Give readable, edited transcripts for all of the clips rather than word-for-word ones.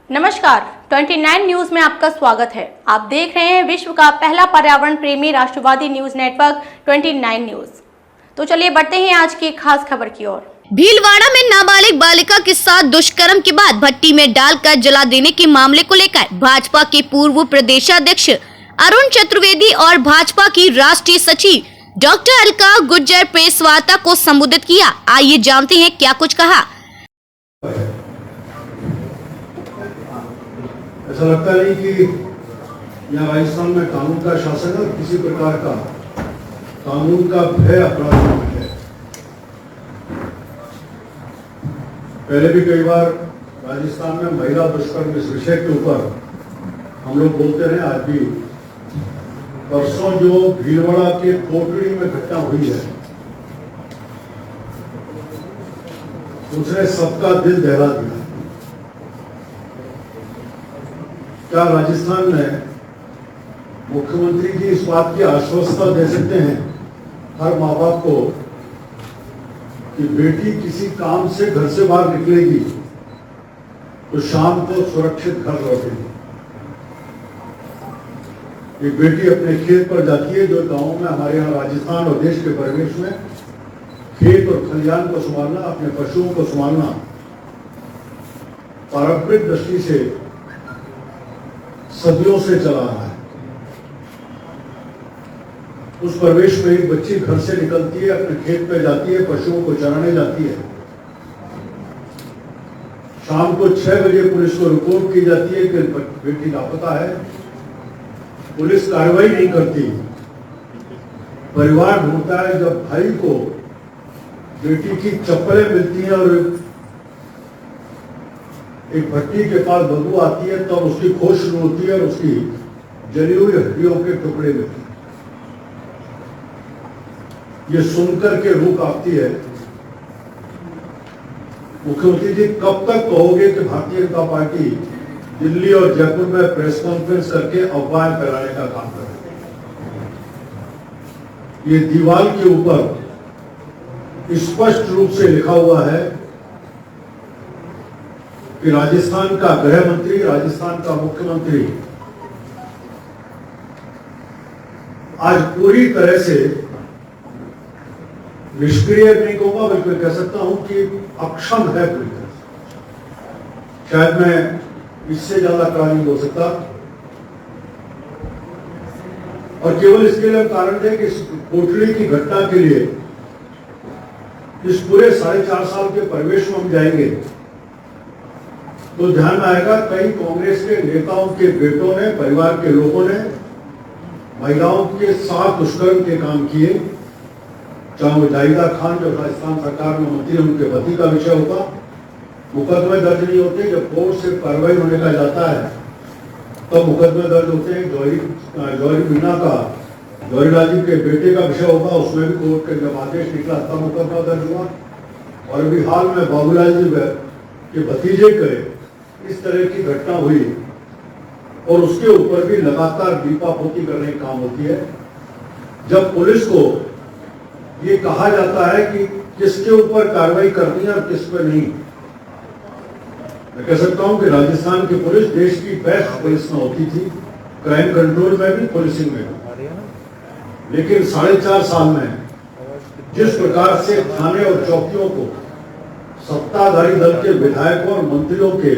नमस्कार, 29 न्यूज में आपका स्वागत है। आप देख रहे हैं विश्व का पहला पर्यावरण प्रेमी राष्ट्रवादी न्यूज नेटवर्क 29 न्यूज। तो चलिए बढ़ते हैं आज की खास खबर की ओर। भीलवाड़ा में नाबालिग बालिका के साथ दुष्कर्म के बाद भट्टी में डालकर जला देने के मामले को लेकर भाजपा के पूर्व प्रदेशाध्यक्ष अरुण चतुर्वेदी और भाजपा की राष्ट्रीय सचिव डॉक्टर अलका गुर्जर प्रेस वार्ता को संबोधित किया। आइए जानते हैं क्या कुछ कहा। ऐसा लगता नहीं कि यहाँ राजस्थान में कानून का शासन है, किसी प्रकार का कानून का भय अपराधियों में है। पहले भी कई बार राजस्थान में महिला दुष्कर्म इस विषय के ऊपर हम लोग बोलते रहे। आज भी परसों जो भीलवाड़ा के कोटड़ी में घटना हुई है, उसने सबका दिल दहला दिया। क्या राजस्थान में मुख्यमंत्री जी इस बात की आश्वस्त दे सकते हैं हर माँ बाप को कि बेटी किसी काम से घर से बाहर निकलेगी तो शाम को सुरक्षित घर लौटेगी? एक बेटी अपने खेत पर जाती है, जो गांव में हमारे यहाँ राजस्थान और देश के परिवेश में खेत और खलिहान को संभालना, अपने पशुओं को संभालना पारंपरिक दृष्टि से सदियों से चला रहा है। उस परिवेश में एक बच्ची घर से निकलती है, अपने खेत पे जाती है, पशुओं को चराने जाती है। शाम को 6 बजे पुलिस को रिपोर्ट की जाती है कि बेटी लापता है। पुलिस कार्रवाई नहीं करती। परिवार ढूंढता है। जब भाई को बेटी की चप्पलें मिलती हैं और एक भट्टी के पास बदबू आती है, तब तो उसकी खोज शुरू होती है और उसकी जली हुई हड्डियों के टुकड़े मिलते हैं। ये सुनकर के रूह कांपती है। मुख्यमंत्री जी, कब तक कहोगे कि भारतीय जनता पार्टी दिल्ली और जयपुर में प्रेस कॉन्फ्रेंस करके अफवाहें फैलाने का काम कर रही है? ये दीवार के ऊपर स्पष्ट रूप से लिखा हुआ है कि राजस्थान का गृह मंत्री, राजस्थान का मुख्यमंत्री आज पूरी तरह से निष्क्रिय नहीं कहूंगा, बल्कि कह सकता हूं कि अक्षम है पूरी तरह से। शायद मैं इससे ज्यादा कड़ा नहीं हो सकता। और केवल इसके लिए कारण है कि इस कोटड़ी की घटना के लिए इस पूरे 4.5 साल के परिवेश में हम जाएंगे तो ध्यान में आएगा कई कांग्रेस के नेताओं के बेटों ने, परिवार के लोगों ने महिलाओं के साथ दुष्कर्म के काम किए। चाहे वो जाहिदा खान जो राजस्थान सरकार में मंत्री, उनके पति का विषय होगा। मुकदमे दर्ज नहीं होते। जब कोर्ट से कार्रवाई होने का जाता है तब मुकदमे दर्ज होते हैं। जौहरी मीना का, जौहरी राजी के बेटे का विषय होगा, उसमें भी कोर्ट के जब आदेश निकला तब मुकदमा दर्ज हुआ। और अभी हाल में बाबूलाल जी के भतीजे के इस तरह की घटना हुई और उसके ऊपर भी लगातार लीपापोती करने की काम होती है। जब पुलिस को ये कहा जाता है कि किसके ऊपर कार्रवाई करनी है और किस पर नहीं, मैं कह सकता हूं कि राजस्थान की पुलिस देश की बेस्ट पुलिस में होती थी, क्राइम कंट्रोल में भी, पुलिसिंग में भी। लेकिन 4.5 साल में जिस प्रकार से थाने और चौकियों को सत्ताधारी दल के विधायकों और मंत्रियों के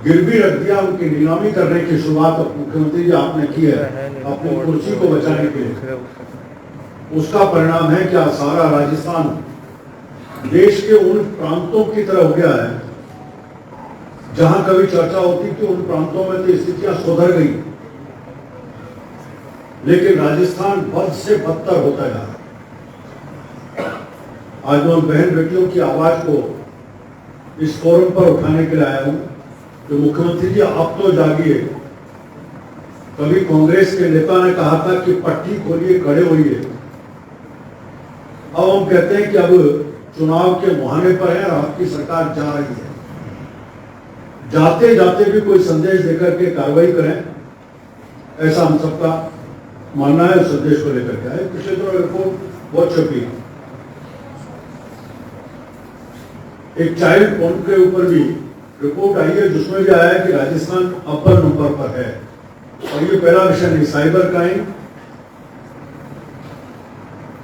गिरवी रख दिया, उनकी नीलामी करने की शुरुआत मुख्यमंत्री जी आपने की है अपनी कुर्सी को बचाने के लिए, उसका परिणाम है क्या सारा राजस्थान देश के उन प्रांतों की तरह हो गया है जहां कभी चर्चा होती कि उन प्रांतों में तो स्थितियां सुधर गई, लेकिन राजस्थान बद से बदतर होता जा रहा है। आज मैं बहन बेटियों की आवाज को इस फोरम पर उठाने के लिए आया हूं तो मुख्यमंत्री जी आप तो जागिए। कभी कांग्रेस के नेता ने कहा था कि पट्टी खोलिए, खड़े होइए। अब हम कहते हैं कि अब चुनाव के मुहाने पर है और आपकी सरकार जा रही है। जाते जाते भी कोई संदेश देकर के कार्रवाई करें, ऐसा हम सबका मानना है। उस संदेश को लेकर के आए। पिछले दिनों रिपोर्ट बहुत छपी, एक चाइल्ड पोर्न के ऊपर भी रिपोर्ट आई है जिसमें भी आया है कि राजस्थान अपर नंबर पर है। और ये पहला विषय नहीं, साइबर क्राइम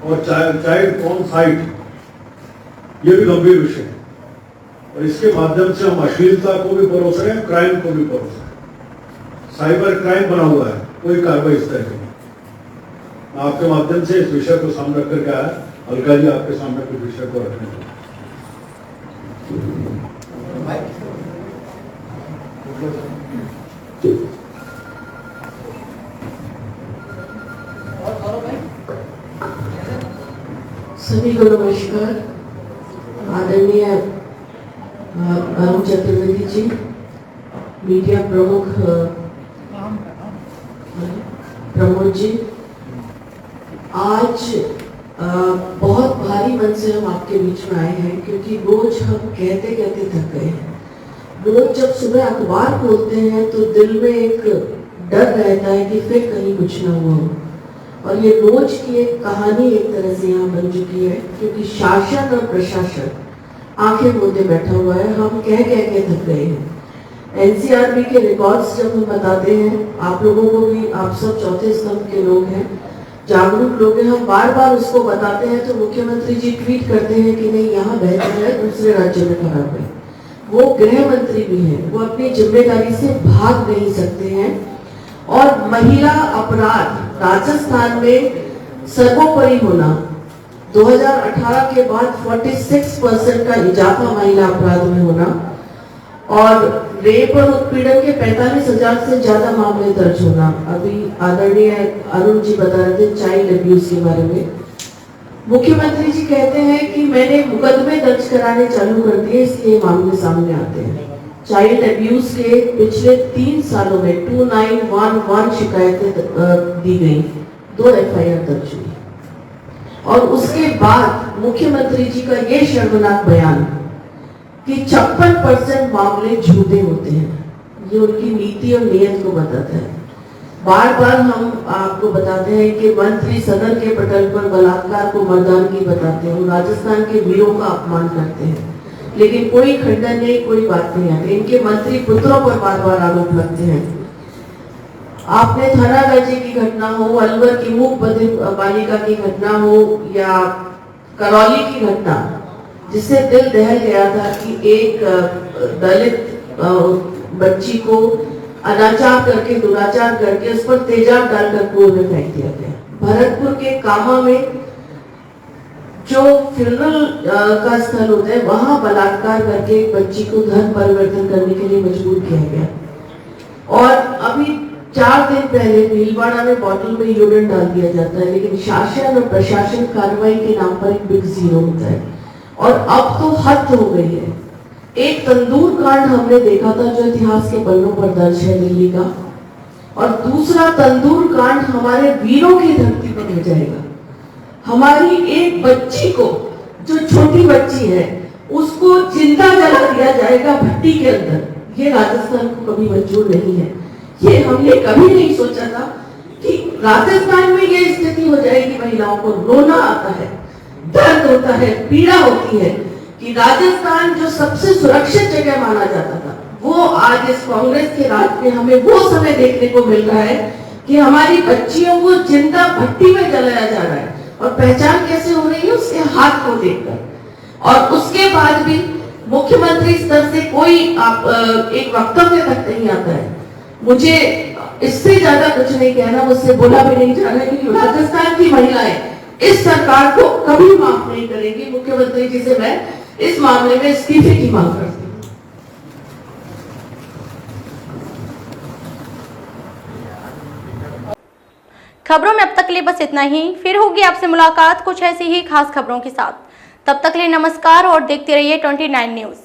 और चाइल्ड ऑन साइट ये भी गंभीर विषय है। और इसके माध्यम से हम अश्लीलता को भी परोस रहे हैं, क्राइम को भी परोस रहे हैं। साइबर क्राइम बना हुआ है, कोई कार्रवाई इस तरह की नहीं। मैं आपके माध्यम से इस विषय को सामने रख करके आया। अलका जी आपके सामने कुछ विषय को रखने को। सभी को नमस्कार। आदरणीय अरुण चतुर्वेदी जी, मीडिया प्रमुख प्रमोद जी, आज बहुत भारी मन से हम आपके बीच में आए हैं क्योंकि रोज हम कहते कहते थक गए हैं। रोज जब सुबह अखबार खोलते हैं तो दिल में एक डर रहता है कि फिर कहीं कुछ ना हुआ हो। और ये रोज की एक कहानी एक तरह से यहाँ बन चुकी है क्योंकि शासन और प्रशासन आंखें मूंदे बैठा हुआ है। हम कह के थक गए हैं। एनसीआरबी के रिकॉर्ड्स जब हम बताते हैं, आप लोगों को भी, आप सब चौथे स्तंभ के लोग हैं, जागरूक लोग हैं, हम बार बार उसको बताते हैं तो मुख्यमंत्री जी ट्वीट करते हैं कि नहीं यहाँ बेहतर है, दूसरे राज्य में खराब है। वो गृह मंत्री भी हैं, वो अपनी जिम्मेदारी से भाग नहीं सकते हैं। और महिला अपराध राजस्थान में सर्वोपरि होना, 2018 के बाद 46% का इजाफा महिला अपराध में होना और रेप और उत्पीड़न के 45,000 से ज्यादा मामले दर्ज होना। अभी आदरणीय अरुण जी बता रहे थे चाइल्ड अब्यूज के बारे में। मुख्यमंत्री जी कहते हैं कि मैंने मुकदमे दर्ज कराने चालू कर दिए, इसलिए मामले सामने आते हैं। चाइल्ड अब्यूज के पिछले 3 सालों में 2911 शिकायतें दी गई, 2 FIR दर्ज हुई। और उसके बाद मुख्यमंत्री जी का ये शर्मनाक बयान कि 56% मामले झूठे होते हैं, ये उनकी नीति और नियत को बताता है। बार बार हम आपको बताते हैं कि मंत्री सदन के पटल पर बलात्कार को मर्दानगी बताते हैं, वो राजस्थान के वीरों का अपमान करते हैं, लेकिन कोई खंडन नहीं, कोई बात नहीं आती। इनके मंत्री पुत्रों पर बार बार आरोप लगते हैं। आपने थानागाजी की घटना हो, अलवर की मूक बालिका की घटना हो या करौली की घटना, जिससे दिल दहल गया था कि एक दलित बच्ची को अनाचार करके, दुराचार करके उस पर तेजाब डालकर कुएं में फेंक दिया गया। भरतपुर के कामा में जो फ्यूनरल का स्थल होता है, वहां बलात्कार करके एक बच्ची को धर्म परिवर्तन करने के लिए मजबूर किया गया। और अभी 4 दिन पहले भीलवाड़ा में बॉटल में यूरिन डाल दिया जाता है, लेकिन शासन और प्रशासन कार्रवाई के नाम पर एक बिग जीरो होता है। और अब तो हद हो गई है। एक तंदूर कांड हमने देखा था जो इतिहास के पन्नों पर दर्ज है दिल्ली का, और दूसरा तंदूर कांड हमारे वीरों की धरती पर हो जाएगा। हमारी एक बच्ची को, जो छोटी बच्ची है, उसको जिंदा जला दिया जाएगा भट्टी के अंदर। ये राजस्थान को कभी मंजूर नहीं है। ये हमने कभी नहीं सोचा था कि राजस्थान में ये स्थिति हो जाएगी। महिलाओं को रोना आता है, दर्द होता है, पीड़ा होती है कि राजस्थान जो सबसे सुरक्षित जगह माना जाता था, वो आज इस कांग्रेस के राज में हमें वो समय देखने को मिल रहा है कि हमारी बच्चियों को जिंदा भट्टी में जलाया जा रहा है। और पहचान कैसे हो रही है? उसके हाथ को देखकर। और उसके बाद भी मुख्यमंत्री स्तर से कोई एक वक्तव्य तक नहीं आता है। मुझे इससे ज्यादा कुछ नहीं कहना, मुझसे बोला भी नहीं जा रहा है, क्योंकि राजस्थान की महिलाएं इस सरकार को कभी माफ नहीं करेंगी। मुख्यमंत्री जी से मैं इस मामले में इस्तीफे की मांग करती हूँ। खबरों में अब तक के लिए बस इतना ही। फिर होगी आपसे मुलाकात कुछ ऐसी ही खास खबरों के साथ। तब तक के लिए नमस्कार और देखते रहिए 29 न्यूज।